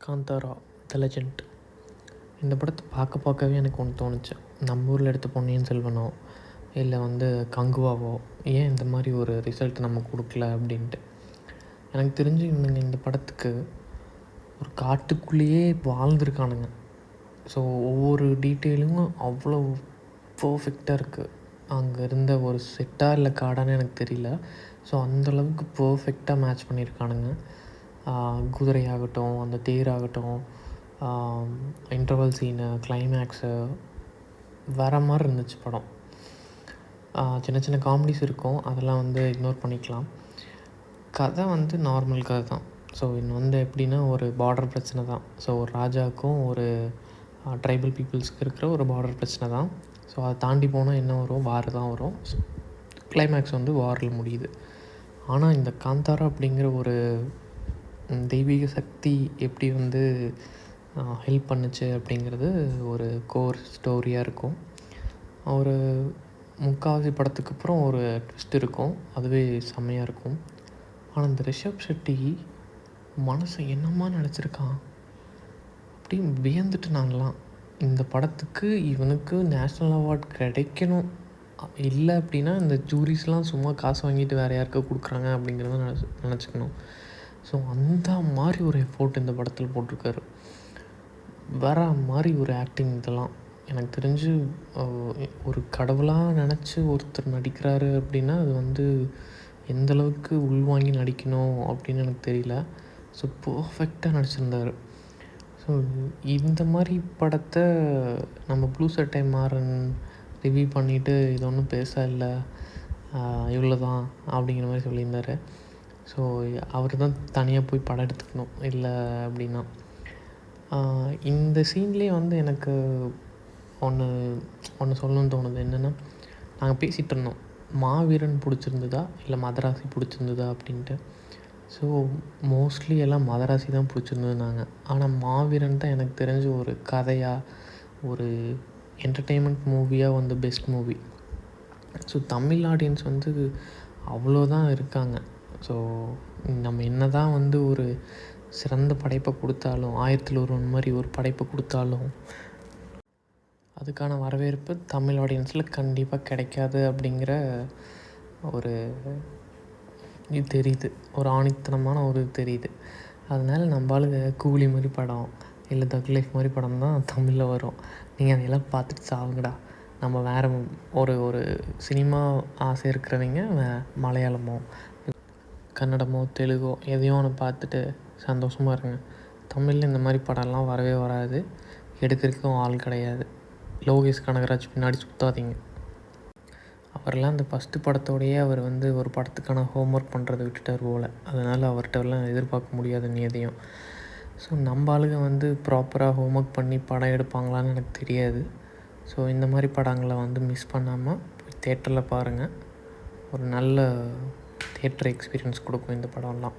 காந்தாரா த legend. இந்த படத்தை பார்க்கவே எனக்கு ஒன்று தோணுச்சு. நம்ம ஊரில் எடுத்த பொன்னியின் செல்வனோ இல்லை கங்குவாவோ ஏன் இந்த மாதிரி ஒரு ரிசல்ட் நம்ம கொடுக்கல அப்படின்ட்டு. எனக்கு தெரிஞ்சு இவனுங்க இந்த படத்துக்கு ஒரு காட்டுக்குள்ளேயே வாழ்ந்துருக்கானுங்க. ஸோ ஒவ்வொரு டீட்டெயிலும் அவ்வளோ பர்ஃபெக்டாக இருக்குது. அங்கே இருந்த ஒரு செட்டாக இல்லை காடான்னு எனக்கு தெரியல. ஸோ அந்தளவுக்கு பர்ஃபெக்டாக மேட்ச் பண்ணியிருக்கானுங்க. குதிரையாகட்டும், அந்த தேராகட்டும், இன்டர்வல் சீனு, கிளைமேக்ஸு வேறு மாதிரி இருந்துச்சு படம். சின்ன சின்ன காமெடிஸ் இருக்கும், அதெல்லாம் இக்னோர் பண்ணிக்கலாம். கதை நார்மல் கதை தான். ஸோ இன்னும் எப்படின்னா ஒரு பார்டர் பிரச்சனை தான். ஸோ ஒரு ராஜாவுக்கும் ஒரு ட்ரைபல் பீப்புள்ஸ்க்கு இருக்கிற ஒரு பார்டர் பிரச்சனை தான். ஸோ அதை தாண்டி போனால் என்ன வரும், வார் தான் வரும். கிளைமேக்ஸ் வாரில் முடியுது. ஆனால் இந்த காந்தாரா அப்படிங்கிற ஒரு தெய்வீக சக்தி எப்படி ஹெல்ப் பண்ணுச்சு அப்படிங்கிறது ஒரு கோர் ஸ்டோரியாக இருக்கும். ஒரு முக்கால்வாசி படத்துக்கு அப்புறம் ஒரு ட்விஸ்ட் இருக்கும், அதுவே செம்மையாக இருக்கும். ஆனால் இந்த ரிஷப் ஷெட்டி மனசை என்னமா நினச்சிருக்கான் அப்படி வியந்துட்டு நான்லாம். இந்த படத்துக்கு இவனுக்கு நேஷ்னல் அவார்ட் கிடைக்கணும், இல்லை அப்படின்னா இந்த ஜூரிஸ்லாம் சும்மா காசு வாங்கிட்டு வேறு யாருக்கா கொடுக்குறாங்க அப்படிங்கிறத நினச்சிக்கணும். ஸோ அந்த மாதிரி ஒரு எஃபோர்ட் இந்த படத்தில் போட்டிருக்காரு. வேற மாதிரி ஒரு ஆக்டிங். இதெல்லாம் எனக்கு தெரிஞ்சு ஒரு கடவுளாக நினச்சி ஒருத்தர் நடிக்கிறாரு அப்படின்னா அது எந்தளவுக்கு உள்வாங்கி நடிக்கணும் அப்படின்னு எனக்கு தெரியல. ஸோ பர்ஃபெக்டாக நடிச்சிருந்தார். ஸோ இந்த மாதிரி படத்தை நம்ம ப்ளூ சட்டை மாறன் ரிவ்யூ பண்ணிவிட்டு இது ஒன்றும் பெருசாக இல்லை, இவ்வளோ தான் அப்படிங்கிற மாதிரி சொல்லியிருந்தார். ஸோ அவர் தான் தனியாக போய் படம் எடுத்துக்கணும் இல்லை அப்படின்னா. இந்த சீன்லேயே எனக்கு ஒன்று சொல்லணும்னு தோணுது. என்னென்னா, நாங்கள் பேசிகிட்டு இருந்தோம், மாவீரன் பிடிச்சிருந்ததா இல்லை மதராசி பிடிச்சிருந்ததா அப்படின்ட்டு. ஸோ மோஸ்ட்லி எல்லாம் மதராசி தான் பிடிச்சிருந்ததுனாங்க. ஆனால் மாவீரன் தான் எனக்கு தெரிஞ்ச ஒரு கதையாக, ஒரு என்டர்டெயின்மெண்ட் மூவியாக best movie. So Tamil audience அவ்வளோதான் இருக்காங்க. ஸோ நம்ம என்ன தான் ஒரு சிறந்த படைப்பை கொடுத்தாலும், 1001 மாதிரி ஒரு படைப்பை கொடுத்தாலும் அதுக்கான வரவேற்பு தமிழ் ஆடியன்ஸில் கண்டிப்பாக கிடைக்காது அப்படிங்கிற ஒரு இது தெரியுது, ஒரு ஆணித்தனமான ஒரு தெரியுது. அதனால் நம்மளுக்கு கூலி மாதிரி படம் இல்லை தக் லைஃப் மாதிரி படம் தான் தமிழில் வரும். நீங்கள் அதையெல்லாம் பார்த்துட்டு சாவுங்கடா. நம்ம வேறு ஒரு சினிமா ஆசை இருக்கிறவங்க மலையாளமோ கன்னடமோ தெலுங்கோ எதையோ ஒன்று பார்த்துட்டு சந்தோஷமாக இருங்க. தமிழில் இந்த மாதிரி படம்லாம் வரவே வராது, எடுக்கிறதுக்கும் ஆள் கிடையாது. லோகேஷ் கனகராஜ் பின்னாடி சுற்றாதீங்க. அவரெல்லாம் அந்த ஃபஸ்ட்டு படத்தோடையே அவர் ஒரு படத்துக்கான ஹோம்ஒர்க் பண்ணுறதை விட்டுட்டார் போல். அதனால் அவர்கிட்டலாம் எதிர்பார்க்க முடியாது நீ எதையும். ஸோ நம்ம ஆளுங்க ப்ராப்பராக ஹோம்ஒர்க் பண்ணி படம் எடுப்பாங்களான்னு எனக்கு தெரியாது. ஸோ இந்த மாதிரி படங்களை மிஸ் பண்ணாமல் போய் தேட்டரில் பாருங்கள். ஒரு நல்ல தியேட்டர் எக்ஸ்பீரியன்ஸ் கொடுக்கும் இந்த படம்லாம்.